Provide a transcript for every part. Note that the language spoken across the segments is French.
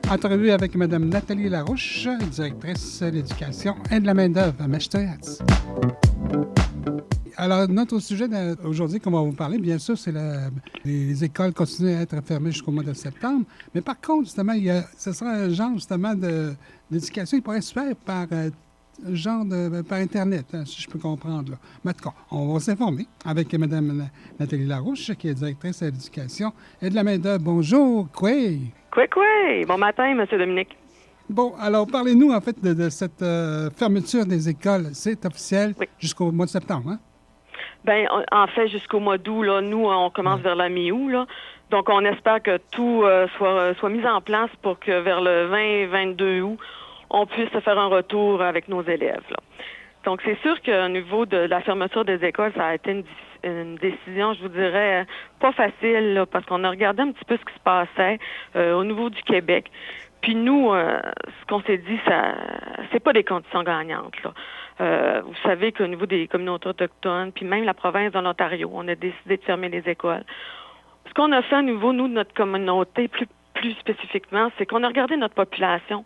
Entrevue avec Mme Nathalie Larouche, directrice de l'éducation et de la main-d'œuvre à Mechterets. Alors, notre sujet aujourd'hui qu'on va vous parler, bien sûr, c'est les écoles continuent à être fermées jusqu'au mois de septembre. Mais par contre, justement, ce sera un genre, justement, d'éducation qui pourrait se faire par par Internet, hein, si je peux comprendre. Là. Mais en tout cas, on va s'informer avec Mme Nathalie Larouche, qui est directrice de l'éducation et de la main-d'œuvre. Bonjour, quoi? Quoi? Bon matin, M. Dominique. Bon, alors parlez-nous en fait de cette fermeture des écoles. C'est officiel jusqu'au mois de septembre, hein? Bien, en fait, jusqu'au mois d'août, là, nous, on commence vers la mi-août, là. Donc, on espère que tout soit mis en place pour que vers le 20-22 août, on puisse faire un retour avec nos élèves, là. Donc, c'est sûr qu'au niveau de la fermeture des écoles, ça a été une décision, je vous dirais, pas facile, là, parce qu'on a regardé un petit peu ce qui se passait au niveau du Québec. Puis nous, ce qu'on s'est dit, c'est pas des conditions gagnantes, là. Vous savez qu'au niveau des communautés autochtones, puis même la province de l'Ontario, on a décidé de fermer les écoles. Ce qu'on a fait au niveau, nous, de notre communauté, plus spécifiquement, c'est qu'on a regardé notre population,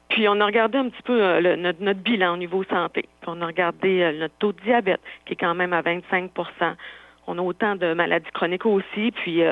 puis on a regardé un petit peu notre bilan au niveau santé. Puis on a regardé notre taux de diabète, qui est quand même à 25 %. On a autant de maladies chroniques aussi, puis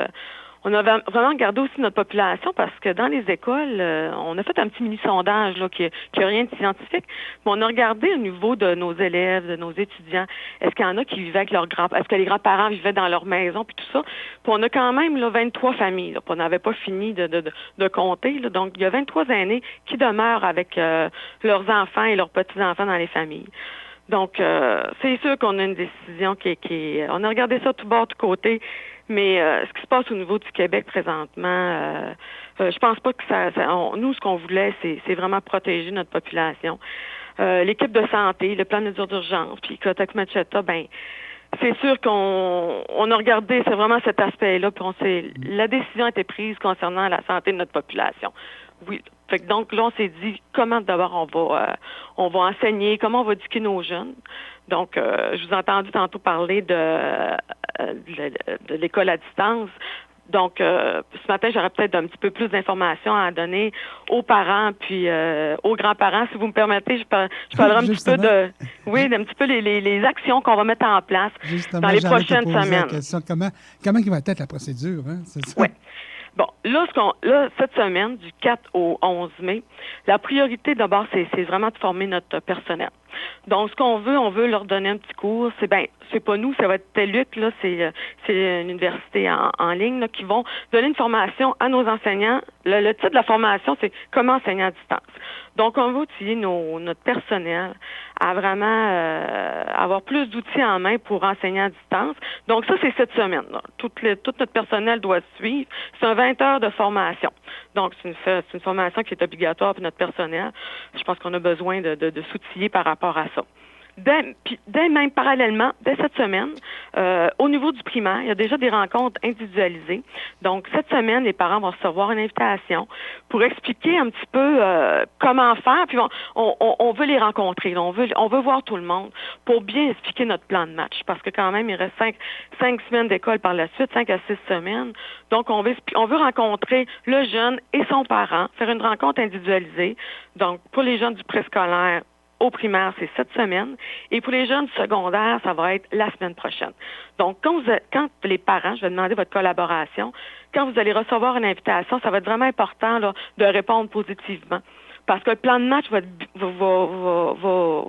on a vraiment regardé aussi notre population parce que dans les écoles, on a fait un petit mini-sondage là, qui a rien de scientifique, mais on a regardé au niveau de nos élèves, de nos étudiants, est-ce qu'il y en a qui vivaient avec leurs grands-parents, est-ce que les grands-parents vivaient dans leur maison, puis tout ça. Puis on a quand même là, 23 familles, là, puis on n'avait pas fini de compter. Là, donc, il y a 23 aînés qui demeurent avec leurs enfants et leurs petits-enfants dans les familles. Donc, c'est sûr qu'on a une décision on a regardé ça tout bord, tout côté. Mais ce qui se passe au niveau du Québec présentement, je pense pas que nous, ce qu'on voulait, c'est vraiment protéger notre population. L'équipe de santé, le plan de mesures d'urgence, puis Kotek Macheta, ben c'est sûr qu'on a regardé, c'est vraiment cet aspect-là, puis la décision a été prise concernant la santé de notre population. Oui. Fait que donc là, on s'est dit comment d'abord on va enseigner, comment on va éduquer nos jeunes. Donc, je vous ai entendu tantôt parler de l'école à distance. Donc, ce matin, j'aurais peut-être un petit peu plus d'informations à donner aux parents puis aux grands-parents. Si vous me permettez, je parlerai un petit peu d'un petit peu les actions qu'on va mettre en place dans les prochaines semaines. Comment va être la procédure, hein? C'est ça? Oui. Bon, là, cette semaine, du 4 au 11 mai, la priorité d'abord, c'est vraiment de former notre personnel. Donc, ce qu'on veut, on veut leur donner un petit cours. C'est pas nous, ça va être TELUC, là, c'est une université en ligne, là, qui vont donner une formation à nos enseignants. Le titre de la formation, c'est comment enseigner à distance. Donc, on va outiller notre personnel à vraiment avoir plus d'outils en main pour enseigner à distance. Donc, ça, c'est cette semaine, là. Tout notre personnel doit suivre. C'est un 20 heures de formation. Donc, c'est une formation qui est obligatoire pour notre personnel. Je pense qu'on a besoin de s'outiller par rapport à ça. Même parallèlement, dès cette semaine, au niveau du primaire, il y a déjà des rencontres individualisées. Donc, cette semaine, les parents vont recevoir une invitation pour expliquer un petit peu comment faire. Puis, on veut les rencontrer. Là. On veut voir tout le monde pour bien expliquer notre plan de match. Parce que quand même, il reste 5 semaines d'école par la suite, 5 à 6 semaines. Donc, on veut rencontrer le jeune et son parent, faire une rencontre individualisée. Donc, pour les jeunes du préscolaire, au primaire, c'est cette semaine. Et pour les jeunes du secondaire, ça va être la semaine prochaine. Donc, quand les parents, je vais demander votre collaboration, quand vous allez recevoir une invitation, ça va être vraiment important là, de répondre positivement. Parce que le plan de match va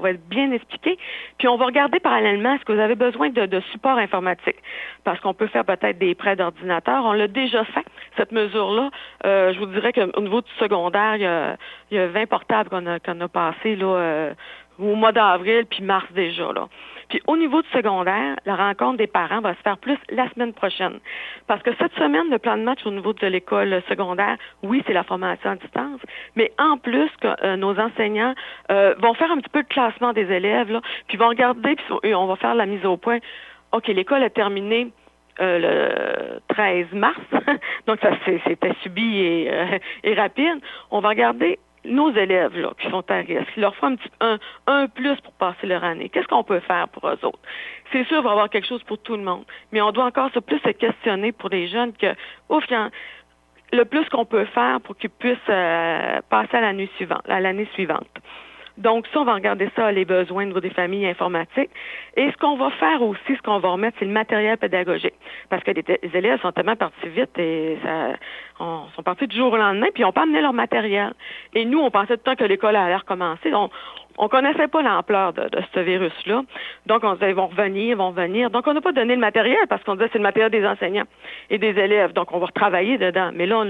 être bien expliqué. Puis on va regarder parallèlement est-ce que vous avez besoin de support informatique. Parce qu'on peut faire peut-être des prêts d'ordinateur. On l'a déjà fait, cette mesure-là. Je vous dirais qu'au niveau du secondaire, il y a 20 portables qu'on a passés là, au mois d'avril puis mars déjà, là. Puis au niveau du secondaire, la rencontre des parents va se faire plus la semaine prochaine. Parce que cette semaine, le plan de match au niveau de l'école secondaire, oui, c'est la formation à distance, mais en plus, nos enseignants vont faire un petit peu de classement des élèves, là, puis vont regarder, puis on va faire la mise au point. OK, l'école a terminé le 13 mars, donc ça c'était subi et rapide. On va regarder nos élèves là, qui sont à risque, il leur faut un plus pour passer leur année. Qu'est-ce qu'on peut faire pour eux autres? C'est sûr, il va y avoir quelque chose pour tout le monde, mais on doit encore plus se questionner pour les jeunes que, le plus qu'on peut faire pour qu'ils puissent passer à l'année suivante. Donc, ça, on va regarder ça, les besoins au niveau des familles informatiques. Et ce qu'on va faire aussi, ce qu'on va remettre, c'est le matériel pédagogique. Parce que les élèves sont tellement partis vite et sont partis du jour au lendemain, puis ils n'ont pas amené leur matériel. Et nous, on pensait tout le temps que l'école allait recommencer. On connaissait pas l'ampleur de ce virus-là. Donc, on se disait, ils vont revenir. Donc, on n'a pas donné le matériel parce qu'on disait c'est le matériel des enseignants et des élèves. Donc, on va retravailler dedans. Mais là,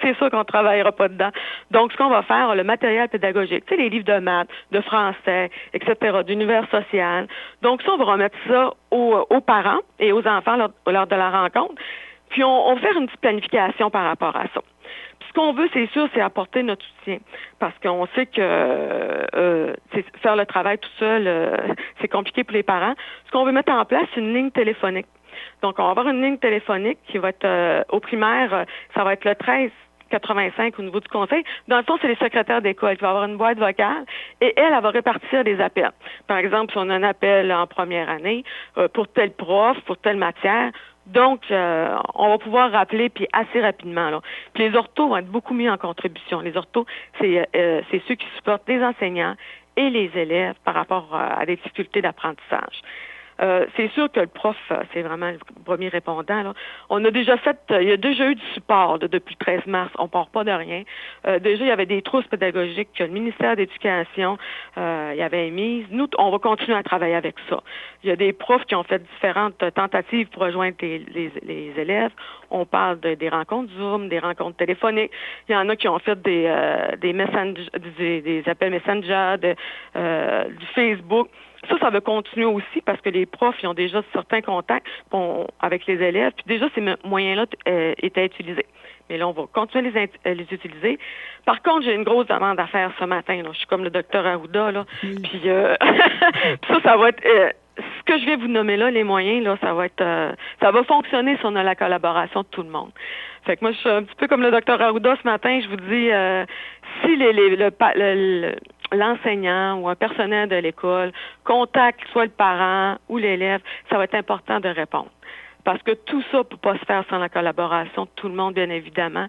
c'est sûr qu'on ne travaillera pas dedans. Donc, ce qu'on va faire, le matériel pédagogique, tu sais, les livres de maths, de français, etc., d'univers social. Donc, ça, on va remettre ça aux parents et aux enfants lors de la rencontre. Puis, on va faire une petite planification par rapport à ça. Ce qu'on veut, c'est sûr, c'est apporter notre soutien. Parce qu'on sait que faire le travail tout seul, c'est compliqué pour les parents. Ce qu'on veut mettre en place, c'est une ligne téléphonique. Donc, on va avoir une ligne téléphonique qui va être au primaire, ça va être le 1385 au niveau du conseil. Dans le fond, c'est les secrétaires d'école qui vont avoir une boîte vocale et elle va répartir des appels. Par exemple, si on a un appel en première année pour tel prof, pour telle matière, donc, on va pouvoir rappeler puis assez rapidement. Là. Puis les orthos vont être beaucoup mis en contribution. Les orthos, c'est ceux qui supportent les enseignants et les élèves par rapport à des difficultés d'apprentissage. C'est sûr que le prof, c'est vraiment le premier répondant. Là. Il y a déjà eu du support là, depuis le 13 mars. On ne part pas de rien. Déjà, il y avait des trousses pédagogiques que le ministère de l'Éducation y avait émises. Nous, on va continuer à travailler avec ça. Il y a des profs qui ont fait différentes tentatives pour rejoindre les élèves. On parle des rencontres Zoom, des rencontres téléphoniques. Il y en a qui ont fait des appels Messenger, du Facebook. Ça va continuer aussi parce que les profs ils ont déjà certains contacts avec les élèves. Puis déjà, ces moyens-là étaient utilisés. Mais là, on va continuer à les utiliser. Par contre, j'ai une grosse demande à faire ce matin. Là. Je suis comme le docteur Arruda. Là. Oui. Puis ça va être... ce que je vais vous nommer là, les moyens, là, ça va fonctionner si on a la collaboration de tout le monde. Fait que moi, je suis un petit peu comme le docteur Arruda ce matin. Je vous dis, si l'enseignant ou un personnel de l'école contacte soit le parent ou l'élève, ça va être important de répondre. Parce que tout ça ne peut pas se faire sans la collaboration de tout le monde, bien évidemment.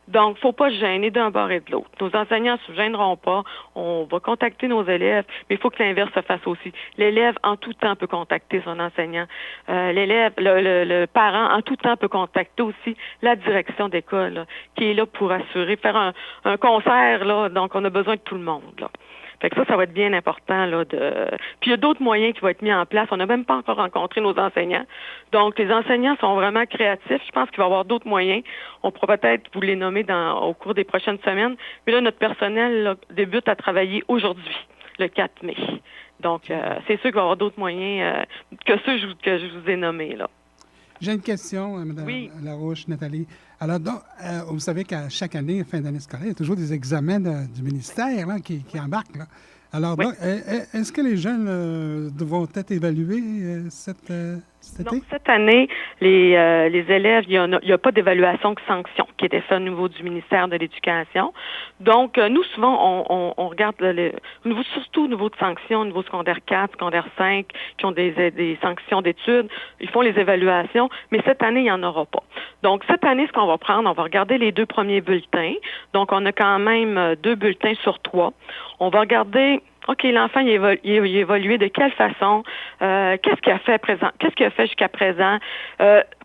Donc, il ne faut pas se gêner d'un bord et de l'autre. Nos enseignants ne se gêneront pas. On va contacter nos élèves, mais il faut que l'inverse se fasse aussi. L'élève, en tout temps, peut contacter son enseignant. L'élève, le parent, en tout temps, peut contacter aussi la direction d'école, là, qui est là pour assurer, faire un concert, là. Donc, on a besoin de tout le monde, là. Fait que ça va être bien important, là, Puis il y a d'autres moyens qui vont être mis en place. On n'a même pas encore rencontré nos enseignants. Donc, les enseignants sont vraiment créatifs. Je pense qu'il va y avoir d'autres moyens. On pourra peut-être vous les nommer au cours des prochaines semaines. Mais là, notre personnel là, débute à travailler aujourd'hui, le 4 mai. Donc, c'est sûr qu'il va y avoir d'autres moyens que ceux que je vous ai nommés, là. J'ai une question, Mme Larouche, Nathalie. Alors, donc, vous savez qu'à chaque année, fin d'année scolaire, il y a toujours des examens du ministère là, qui embarquent. Là. Alors, donc, est-ce que les jeunes vont être évalués cet été? Donc, cette année, les élèves, il n'y a pas d'évaluation de sanction qui était faite au niveau du ministère de l'Éducation. Donc, nous, souvent, on regarde surtout au niveau de sanctions, au niveau secondaire 4, secondaire 5, qui ont des sanctions d'études. Ils font les évaluations, mais cette année, il n'y en aura pas. Donc, cette année, ce qu'on va prendre, on va regarder les 2 premiers bulletins. Donc, on a quand même 2 bulletins sur 3. On va regarder... OK, l'enfant, il a évolué de quelle façon? Qu'est-ce qu'il a fait jusqu'à présent?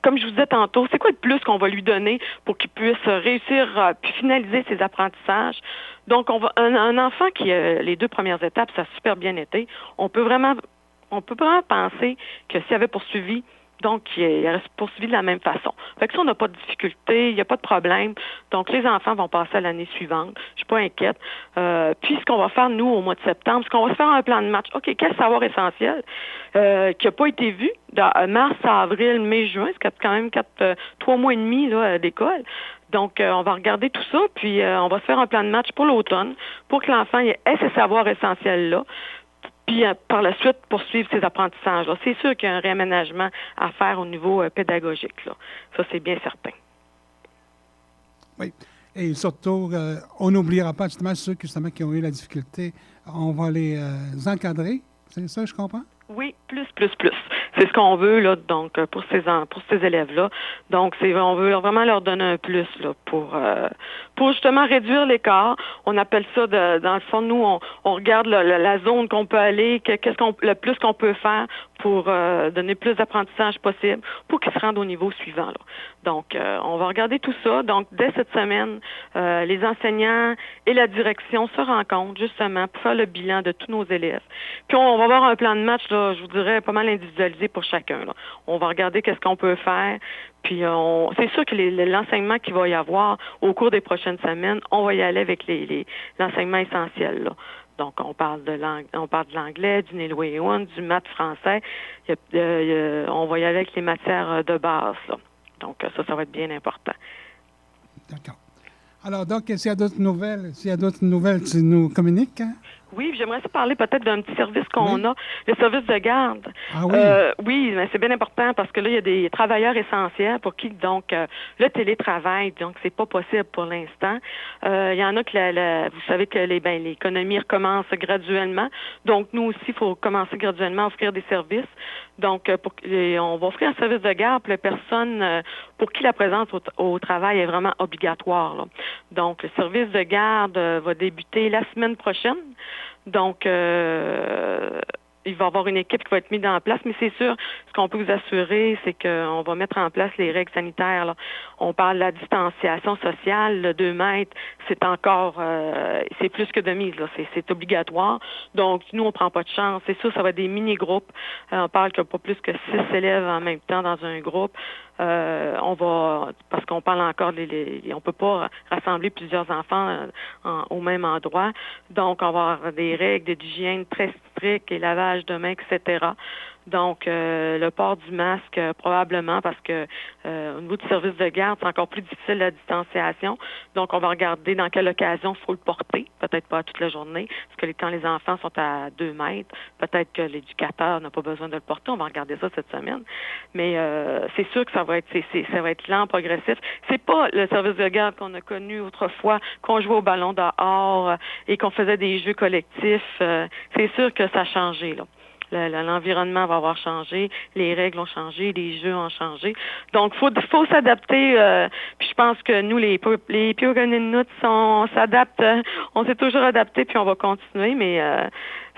Comme je vous disais tantôt, c'est quoi le plus qu'on va lui donner pour qu'il puisse réussir puis finaliser ses apprentissages? Donc, un enfant qui a les 2 premières étapes, ça a super bien été. On peut vraiment penser que s'il avait poursuivi, donc, il a poursuivi de la même façon. Fait que ça, on n'a pas de difficulté, il n'y a pas de problème. Donc, les enfants vont passer à l'année suivante. Je suis pas inquiète. Puis, ce qu'on va faire, nous, au mois de septembre, c'est qu'on va se faire un plan de match. OK, quel savoir essentiel qui n'a pas été vu dans mars, avril, mai, juin, c'est quand même 3 mois et demi là, d'école. Donc, on va regarder tout ça, puis on va se faire un plan de match pour l'automne pour que l'enfant ait ces savoirs essentiels-là. Puis, par la suite, poursuivre ses apprentissages. Là. C'est sûr qu'il y a un réaménagement à faire au niveau pédagogique. Là. Ça, c'est bien certain. Oui. Et surtout, on n'oubliera pas justement ceux qui ont eu la difficulté. On va les encadrer. C'est ça, je comprends? Oui, plus. c'est ce qu'on veut là, donc pour ces élèves-là. Donc on veut vraiment leur donner un plus là pour justement réduire l'écart. On appelle ça dans le fond, nous on regarde la zone qu'on peut aller, le plus qu'on peut faire pour donner plus d'apprentissage possible pour qu'ils se rendent au niveau suivant là. Donc on va regarder tout ça. Donc dès cette semaine, les enseignants et la direction se rencontrent justement pour faire le bilan de tous nos élèves. Puis on va avoir un plan de match là, je vous dirais pas mal individualisé pour chacun là. On va regarder qu'est-ce qu'on peut faire. Puis c'est sûr que l'enseignement qu'il va y avoir au cours des prochaines semaines, on va y aller avec l'enseignement essentiel là. Donc, on parle de l'anglais, du néloéon, du maths français. On va y aller avec les matières de base, là. Donc, ça va être bien important. D'accord. Alors, donc, s'il y a d'autres nouvelles, tu nous communiques, hein? Oui, j'aimerais parler peut-être d'un petit service qu'on a, le service de garde. Ah oui? Oui, mais c'est bien important parce que là, il y a des travailleurs essentiels pour qui, donc, le télétravail, donc, c'est pas possible pour l'instant. Il y en a que vous savez que l'économie recommence graduellement. Donc, nous aussi, il faut commencer graduellement à offrir des services. Donc, on va offrir un service de garde pour les personnes pour qui la présence au travail est vraiment obligatoire, là. Donc, le service de garde va débuter la semaine prochaine. Donc, il va y avoir une équipe qui va être mise en place, mais c'est sûr, ce qu'on peut vous assurer, c'est qu'on va mettre en place les règles sanitaires, là. On parle de la distanciation sociale, le 2 mètres, c'est encore, c'est plus que de mise, là. C'est obligatoire. Donc, nous, on prend pas de chance. C'est sûr, ça va être des mini-groupes. On parle qu'il n'y a pas plus que 6 élèves en même temps dans un groupe. Parce qu'on parle encore, on peut pas rassembler plusieurs enfants au même endroit. Donc, on va avoir des règles d'hygiène très strictes, et lavage de mains, etc. Donc, le port du masque, probablement, parce que au niveau du service de garde, c'est encore plus difficile la distanciation. Donc, on va regarder dans quelle occasion il faut le porter. Peut-être pas toute la journée, parce que quand les enfants sont à 2 mètres, peut-être que l'éducateur n'a pas besoin de le porter. On va regarder ça cette semaine. Mais c'est sûr que ça va être lent, progressif. C'est pas le service de garde qu'on a connu autrefois, qu'on jouait au ballon dehors et qu'on faisait des jeux collectifs. C'est sûr que ça a changé, là. L'environnement va avoir changé, les règles ont changé, les jeux ont changé. Donc, faut s'adapter. Puis je pense que nous, les Piogoninoutes, on s'adapte. On s'est toujours adapté, puis on va continuer, mais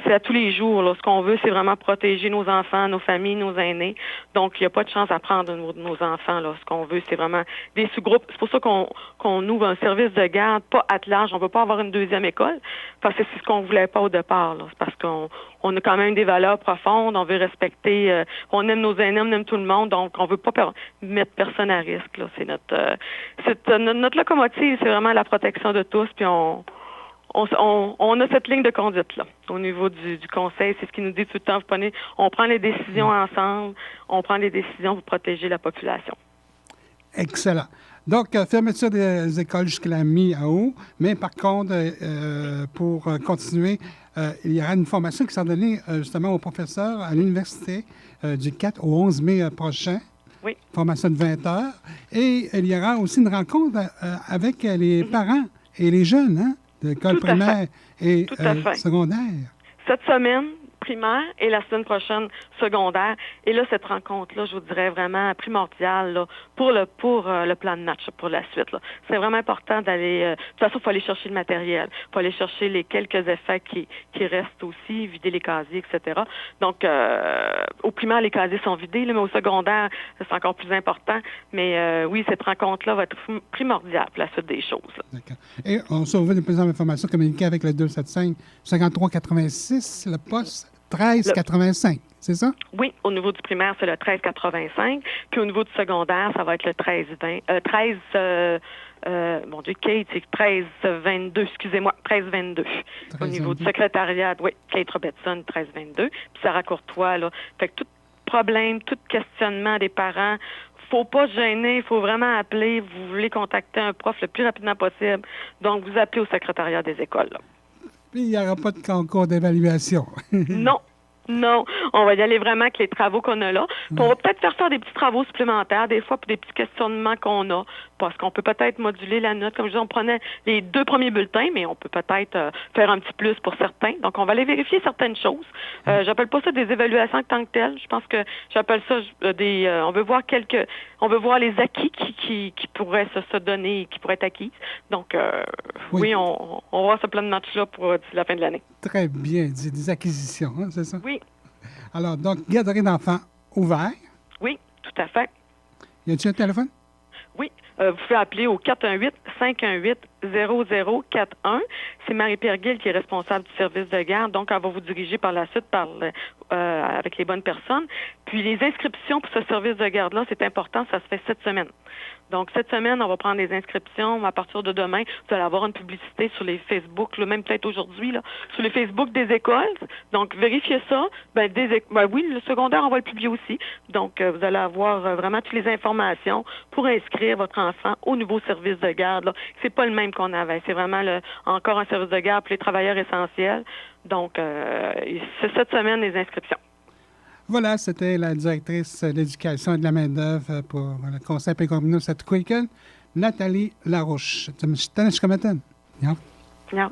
c'est à tous les jours. Là. Ce qu'on veut, c'est vraiment protéger nos enfants, nos familles, nos aînés. Donc, il n'y a pas de chance à prendre de nos enfants. Là. Ce qu'on veut, c'est vraiment des sous-groupes. C'est pour ça qu'on ouvre un service de garde, pas attelage. On ne veut pas avoir une deuxième école, parce que c'est ce qu'on voulait pas au départ. Là. C'est parce qu'on a quand même des valeurs profondes. On veut respecter. On aime nos aînés, on aime tout le monde. Donc, on veut pas mettre personne à risque. Là. C'est notre locomotive, c'est vraiment la protection de tous. Puis on a cette ligne de conduite là au niveau du conseil, c'est ce qui nous dit tout le temps, on prend les décisions ensemble, on prend les décisions pour protéger la population. Excellent. Donc, fermeture des écoles jusqu'à la mi-août, mais par contre, pour continuer, il y aura une formation qui sera donnée justement aux professeurs à l'université du 4 au 11 mai prochain. Oui. Formation de 20 heures. Et il y aura aussi une rencontre avec les parents et les jeunes, hein? De l'école primaire et secondaire. Cette semaine, primaire, et la semaine prochaine, secondaire. Et là, cette rencontre-là, je vous dirais vraiment primordiale là, pour le plan de match, pour la suite. Là. C'est vraiment important d'aller... de toute façon, il faut aller chercher le matériel. Il faut aller chercher les quelques effets qui restent aussi, vider les casiers, etc. Donc, au primaire, les casiers sont vidés, là, mais au secondaire, c'est encore plus important. Mais oui, cette rencontre-là va être primordiale pour la suite des choses. Là. D'accord. Et on se revoit de plus en informations communiquées avec le 275-5386, le poste 1385, c'est ça? Oui, au niveau du primaire, c'est le 1385. Puis au niveau du secondaire, ça va être le 1320. Mon Dieu, Kate, c'est 1322, excusez-moi, 1322. Au niveau du secrétariat, oui, Kate Robertson, 1322. Puis Sarah Courtois, là. Fait que tout problème, tout questionnement des parents, faut pas se gêner, il faut vraiment appeler. Vous voulez contacter un prof le plus rapidement possible. Donc, vous appelez au secrétariat des écoles, là. Puis, il n'y aura pas de concours d'évaluation. Non. Non, on va y aller vraiment avec les travaux qu'on a là. Puis on va peut-être faire des petits travaux supplémentaires, des fois, pour des petits questionnements qu'on a, parce qu'on peut peut-être moduler la note. Comme je dis, on prenait les 2 premiers bulletins, mais on peut peut-être faire un petit plus pour certains. Donc, on va aller vérifier certaines choses. J'appelle pas ça des évaluations en tant que telles. Je pense que j'appelle ça on veut voir les acquis qui pourraient se donner, qui pourraient être acquis. Donc, oui, on va voir ce plan de match-là pour d'ici la fin de l'année. Très bien dit, des acquisitions, hein, c'est ça? Oui. Alors, donc, garderie d'enfants ouvert. Oui, tout à fait. Y a-t-il un téléphone? Oui, vous pouvez appeler au 418-518-0041. C'est Marie-Pierre Gill qui est responsable du service de garde, donc elle va vous diriger par la suite avec les bonnes personnes. Puis les inscriptions pour ce service de garde-là, c'est important, ça se fait cette semaine. Donc, cette semaine, on va prendre les inscriptions. À partir de demain, vous allez avoir une publicité sur les Facebook, même peut-être aujourd'hui, sur les Facebook des écoles. Donc, vérifiez ça. Oui, le secondaire, on va le publier aussi. Donc, vous allez avoir vraiment toutes les informations pour inscrire votre enfant au nouveau service de garde. C'est pas le même qu'on avait. C'est vraiment encore un service de garde pour les travailleurs essentiels. Donc, c'est cette semaine les inscriptions. Voilà, c'était la directrice de l'éducation et de la main-d'œuvre pour le Conseil Pécommunal Satuquoican, Nathalie Larouche. Ja.